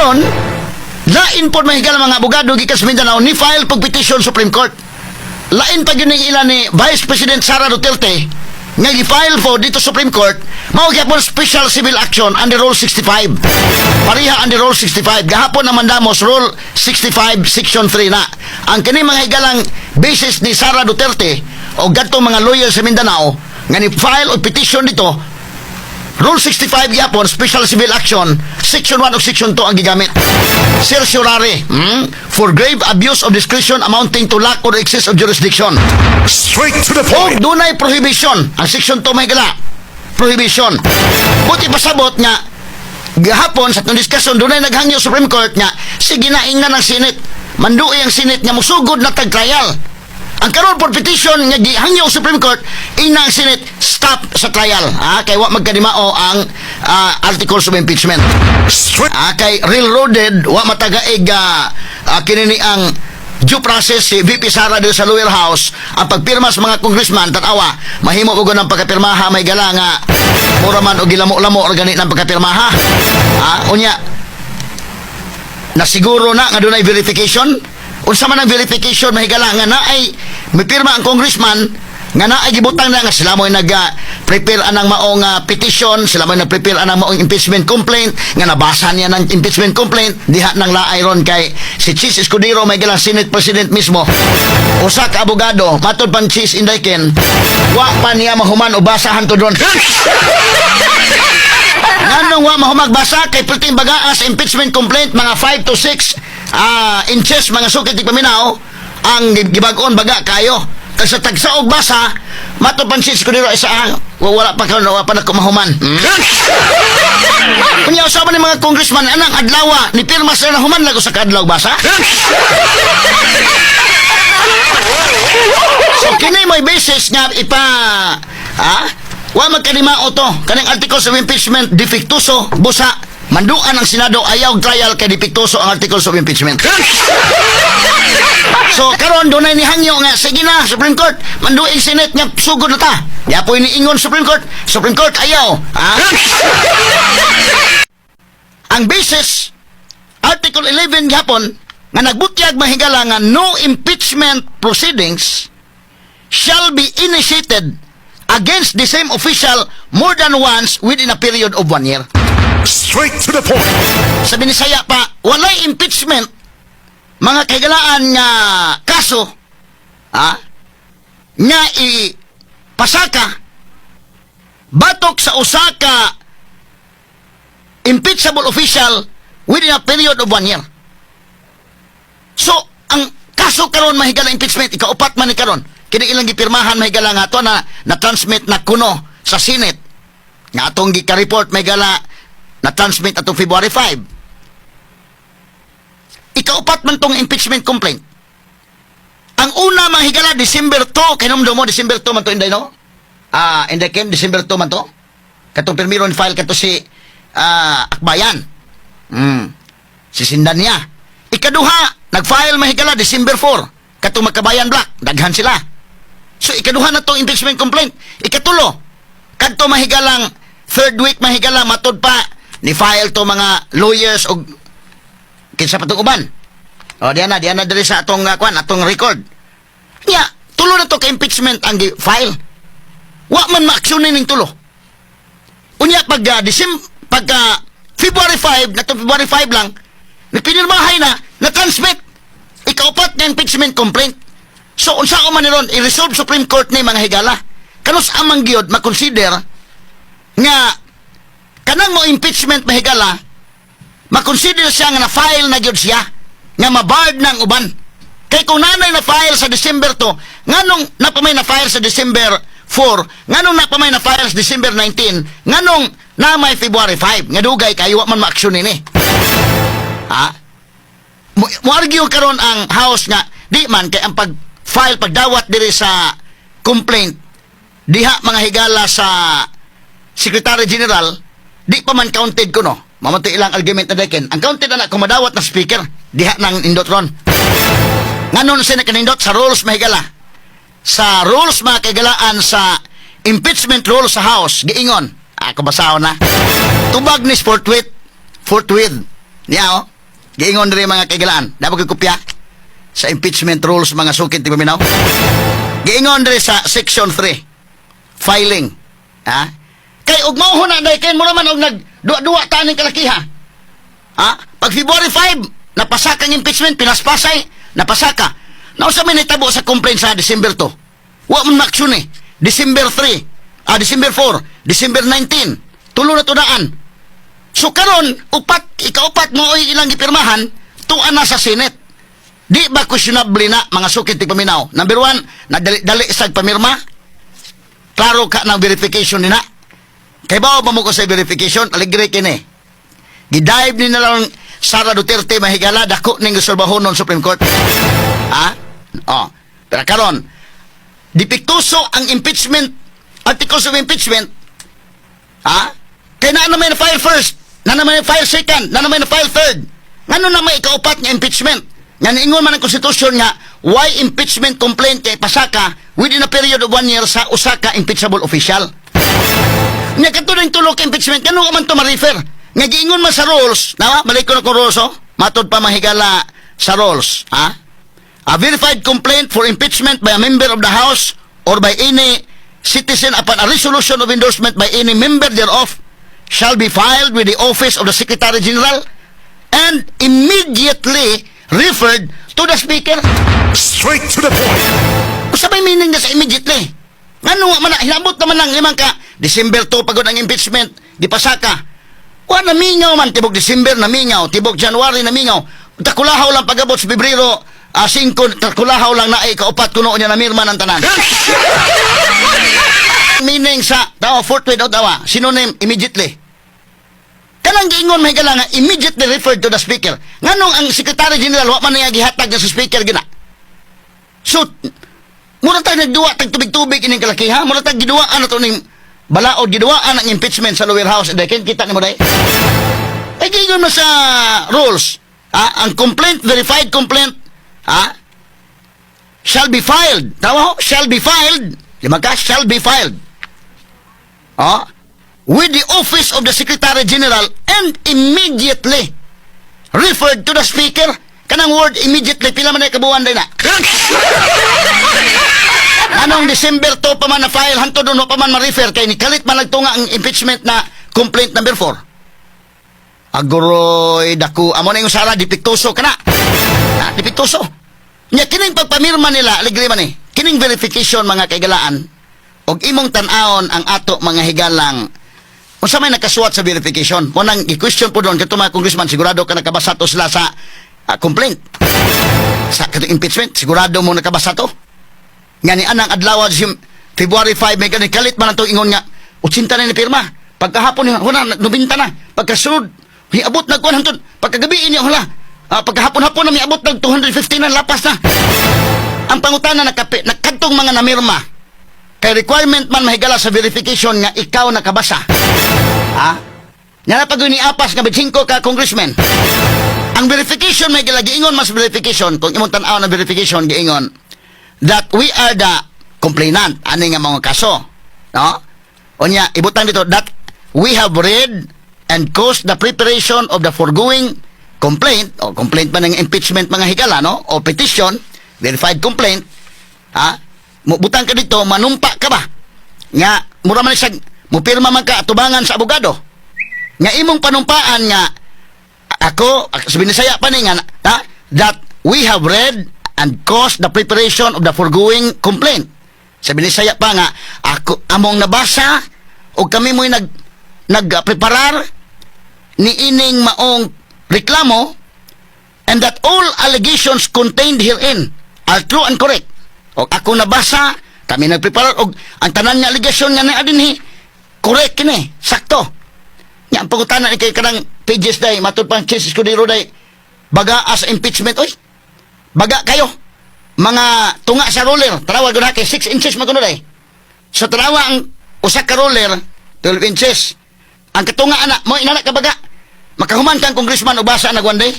karon lain po mahigala mga abogado gikan sa Mindanao ni file pag petition Supreme Court. Lain pa gyud ilan ni Vice President Sara Duterte nga gi-file po dito Supreme Court mao gyapon special civil action under Rule 65. Pareha under Rule 65 gahapon naman damos Rule 65 Section 3 na. Ang kini mga higalang basis ni Sara Duterte o gadto mga lawyer sa Mindanao nga ni file o petition dito Rule 65 yapon, Special Civil Action, Section 1 o Section 2 ang gigamit. Certiorari, for grave abuse of discretion amounting to lack or excess of jurisdiction. Straight to the O point. dunay prohibition, ang Section 2 may gala. Prohibition. Buti pasabot nga, gahapon sa itong diskusyon, dunay naghangyo Supreme Court nga, sige na inga ng Senate. Manduay ang Senate nga musugod na tag-trial. Ang karon for petition nga gihangyo Supreme Court inang Senate stop sa trial kay wa magkadimao ang articles of impeachment kay railroaded wa matagaig kinini ang due process si VP Sara dito sa Lower House ang pagpirma sa mga congressman tanawa mahimo ug ng pagkapirmaha may gala nga mura man og gilamo-lamo or ganit ng pagkapirmaha unya nasiguro na nga dunay verification. Unsa man ang verification mahigala nga naay mipirma ang congressman nga naay gibutang na nga sila mo nag-prepare anang maong petition, sila mo nag-prepare anang maong impeachment complaint nga nabasa niya ng impeachment complaint diha nang laay ron kay si Chis Escudero may galang Senate President mismo usa ka abogado matod pan Chis Indayken wa pa niya mahuman o basahan to doon. Nganong wa mahumagbasa kay perting bagaa sa impeachment complaint mga 5 to 6 inches mga sukit di paminaw ang gibag-on baga kayo kasi sa tagsaog basa matupan si Escudero isa wala pa karon wala pa na kumahuman kunya usaba ni mga congressman anang adlaw ni pirma sila na human lago sa kadlaw basa. So kini may basis nga ipa wa magkanimao to kanang articles of impeachment defectuoso busa manduan ang Senado ayaw trial kay depektuoso ang articles of impeachment. So karon dunay ni hangyo nga sige na Supreme Court manduing Senate nga sugod na ta. Ya po iniingon Supreme Court ayaw. Ang basis Article 11 gihapon nga nagbutyag mahigala nga no impeachment proceedings shall be initiated against the same official more than once within a period of 1 year. Straight to the point. Sa Binisaya pa, walay impeachment mga kagalaan nga kaso nga ipasaka batok sa usaka impeachable official within a period of 1 year. So, ang kaso karon mahigala impeachment, ikaupat man ni karon. Kini ilang gipirmahan mahigala nga ato na transmit na kuno sa Senate. Nga atong gika-report mahigala na transmit atong February 5. Ikaupat man tong impeachment complaint. Ang una mahigala December 2, kinumdo mo December 2 man to inday no? Inday kem December 2 man to. Katong permiro ni file kato si Akbayan. Si Sindanya. Ikaduha, nag-file mahigala December 4. Katong Magkabayan Black, daghan sila. So ikaduha na tong impeachment complaint. Ikatulo, kadto mahigalang third week mahigalang matod pa ni file to mga lawyers og kinsa pa tong uban. O diyan na diri sa atong atong record. Nya, tulo na to ka impeachment ang file. Wa man ma-aksyonin ning tulo. Unya pag February 5, na to February 5 lang, nipinirmahay na transmit ikaupat nga impeachment complaint. So unsa ko man niron i-resolve Supreme Court ni mga higala. Kanus amang gyud ma-consider nga kanang mo impeachment mahigala ma-consider siya nga na-file na gyud siya nga mabarred ng uban. Kay kung nanay na-file sa December 2, nganong napamay na-file sa December 4, nganong napamay na-file sa December 19, nganong na may February 5, nga dugay kayo wa man ma-aksyon ini. Mo argue karon ang House nga di man kay ang pag-file pagdawat diri sa complaint diha mga higala sa Secretary General di pa man counted ko no. Mamatay ilang argument na deken. Ang counted na kung madawat na speaker diha nang indot ron. Nganon siya nakanindot sa rules mahigala. Sa rules mga kagalaan sa impeachment rules sa House giingon. Ako basaw na. Tubag ni forthwith Niya, oh. Giingon rin mga kaigalaan. Dapat ko kopya sa impeachment rules mga sukit, di ba minaw? Giingon rin sa section 3. Filing. Ha? Kay, ug mauho na, dahil kayo mo naman, og nagduwa-duwa taning kalakiha. Ha? Pag February 5, napasaka ang impeachment, pinaspasay, napasaka. Nausa may nitabo sa complaint sa December 2. Wa man maksyon eh. December 3, December 4, December 19. Tulo na tudaan. So karon ikaupat mo ay ilang gipirmahan, tuan na sa Senate. Di ba questionable na mga sukit ti paminaw? Number 1, nadali sa pamirma. Klaro ka ng verification nina. Kay bawa pa mo ko sa verification, aligre kini. Gidive ni na lang Sara Duterte mahigala dako ning gisulbahon ng Supreme Court. Ha? Oh, pero karon dipiktuso ang impeachment, articles of impeachment. Ha? Kaya na naman na-file first, na naman na-file second, na naman na-file third. Ngano na may ikaupat nga impeachment? Nga niingon man ang konstitusyon nga, why impeachment complaint kay pasaka within a period of 1 year sa usa ka impeachable official? Nga katulong tulok impeachment, kano man to ma-refer? Nga giingon man sa rules, na balik ko na kung rules, oh? Matod pa mahigala sa rules, ha? A verified complaint for impeachment by a member of the House or by any citizen upon a resolution of endorsement by any member thereof shall be filed with the office of the Secretary General and immediately referred to the Speaker. Straight to the point. Sabay meaning na sa immediately. Ngano man na, hinabot naman ng limang ka, December 2 pagod ang impeachment, di pasaka. Wa na mingaw man, tibok December na mingaw, tibok January na mingaw. Takulahaw lang pagabot sa Pebrero, 5, takulahaw lang na ay kaupat kuno niya na mirma ng tanan. Meaning sa, fourth way daw tawa, synonym immediately. Kanang giingon may nga immediately referred to the Speaker. Nganong ang Secretary General wa man niya gihatag sa Speaker gina. So mura tag nagduwa tag tubig-tubig ining kalakiha, mura tag giduwaan ato ning balaod giduwaan ang impeachment sa lower house. Dahil kita nimo dai. Ay giingon mo sa rules, ang complaint, verified complaint, shall be filed. Tawa ho, shall be filed. Lima ka, shall be filed. With the office of the Secretary General and immediately referred to the Speaker. Kanang word immediately, pila man ay kabuwan din na. Anong December 2 pa man na file, hanto doon pa man ma-refer, kay nikalit man nagtunga ang impeachment na complaint number 4. Aguroy, daku, amo na yung sara, dipiktuso ka na. Dipiktuso. Nya, kining pagpamirma nila, aligri man eh, kining verification mga kaigalaan, og imong tan-aon ang ato mga higalang kung sa may nakasuwat sa verification, kung nang i-question po doon, kato mga congressman, sigurado ka nakabasa to sila sa complaint. Sa kato impeachment, sigurado mo nakabasa to. Nga ni anang adlaw, February 5, may ganikalit man ito ingon nga, 80 na ni pirma. Pagkahapon, huna, 90 na. Pagkasunod, hiabot na kuwan hantun. Pagkagabi niya, hula. Pagkahapon-hapon na, miabot na 250 na, lapas na. Ang pangutana, nakadtong mga namirma. Kay requirement man mahigala sa verification nga ikaw nakabasa. Nga pag ni apas nga 5 ka congressman. Ang verification may giingon mas verification kung imong tan-aw na verification giingon that we are the complainant ani nga mga kaso. No? Unya ibutang dito that we have read and caused the preparation of the foregoing complaint o complaint man ng impeachment mga higala no o petition verified complaint butang ka dito, manumpa ka ba? Nga, mura man siya, mupirma man ka atubangan sa abogado. Nga imong panumpaan nga, ako, sa Binisaya pa nga, that we have read and caused the preparation of the foregoing complaint. Sa Binisaya pa nga, ako, among nabasa, o kami mo'y nagpreparar ni ining maong reklamo, and that all allegations contained herein are true and correct. O ako nabasa, kami nagprepare, o ang tanan nga allegation nga na adinhi, correct kini, sakto. Nga, ang pangutanan ni kay kanang pages day, matod pang Chis Escudero day, baga as impeachment, oy, baga kayo, mga tunga sa roller, tarawa guna kay 6 inches maguno day. So tarawa ang usa ka roller, 12 inches. Ang katunga ana, mo inana ka baga, makahuman kang congressman o basa na gwanday.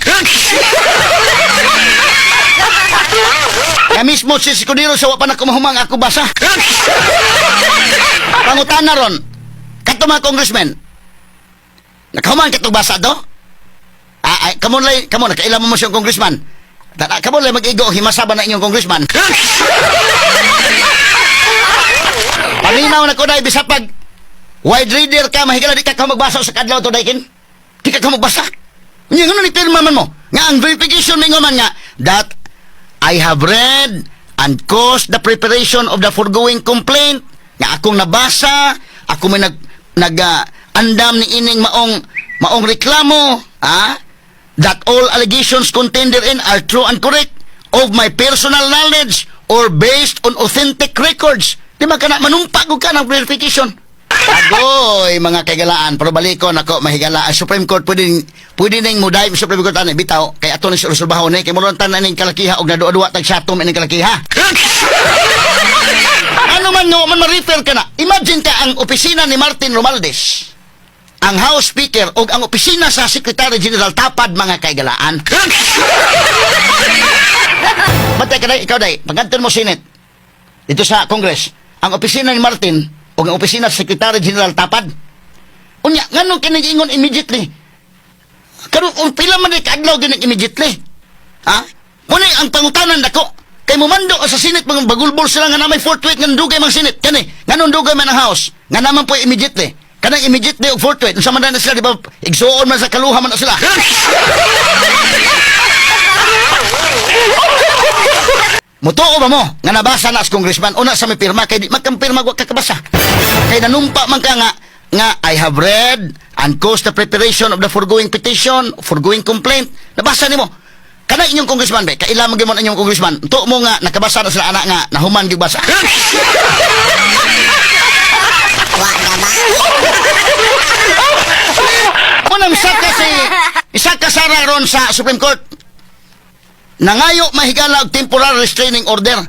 Kaya mismo si Escudero sa wapan ako mahumang ako basa. Pangutan na ron, kato mga congressman, nakahuman katong basa to? Kamo nakailan mo siyang congressman. Kamo lay mag-igo himasaba na inyong congressman. Paminaw na ko dai bisap pag wide reader ka mahigala di ka magbasa sa kadlaw to daykin. Di ka magbasa. Nya ngano ni pirma man mo? Nga ang verification ningo man nga that I have read and caused the preparation of the foregoing complaint. Nga akong nabasa, ako may andam ni ining maong reklamo, that all allegations contained therein are true and correct of my personal knowledge or based on authentic records. Di ba ka na manumpa ko ka ng verification? Agoy, mga kagalaan, pero balikon ako, mahigala. Ang Supreme Court, pwede nang muday, Supreme Court, bitaw, kaya ato na siya usulbahon kaya muluntan na ning kalakiha, o nadua-dua tag syatom ining kalakiha. Ano man nga, man ma-refer ka na. Imagine ka ang opisina ni Martin Romualdez, ang House Speaker, o ang opisina sa Secretary General Tapad, mga kagalaan. Batay ka day, ikaw day, pagkanton mo Senate, dito sa Congress, ang opisina ni Martin, o ang opisina sa Secretary General Tapad. Unya, nganong kinigingon immediately? Karon pila man ay kaadlaw din immediately. Muna ang pangutanan nako. Kay mumando sa Senate mga bagulbol sila nga na may forthwith nga dugay mang Senate. Kani, nganong dugay man ang House? Nga naman po immediately. Kanang immediately og forthwith. Unsa man na sila, di ba? Igsuon man sa kaluha man na sila. Mutuo ba mo nga nabasa na as congressman una sa may pirma kay di magkampirma wa kakabasa kay nanumpa man ka nga I have read and caused the preparation of the foregoing petition, foregoing complaint. Nabasa nimo kana inyong congressman be kaila man gyud inyong congressman tuo mo nga nakabasa na sila anak nga nahuman gyud basa. Unang isa ka sara ron sa Supreme Court. Nangayo mahigala og temporary restraining order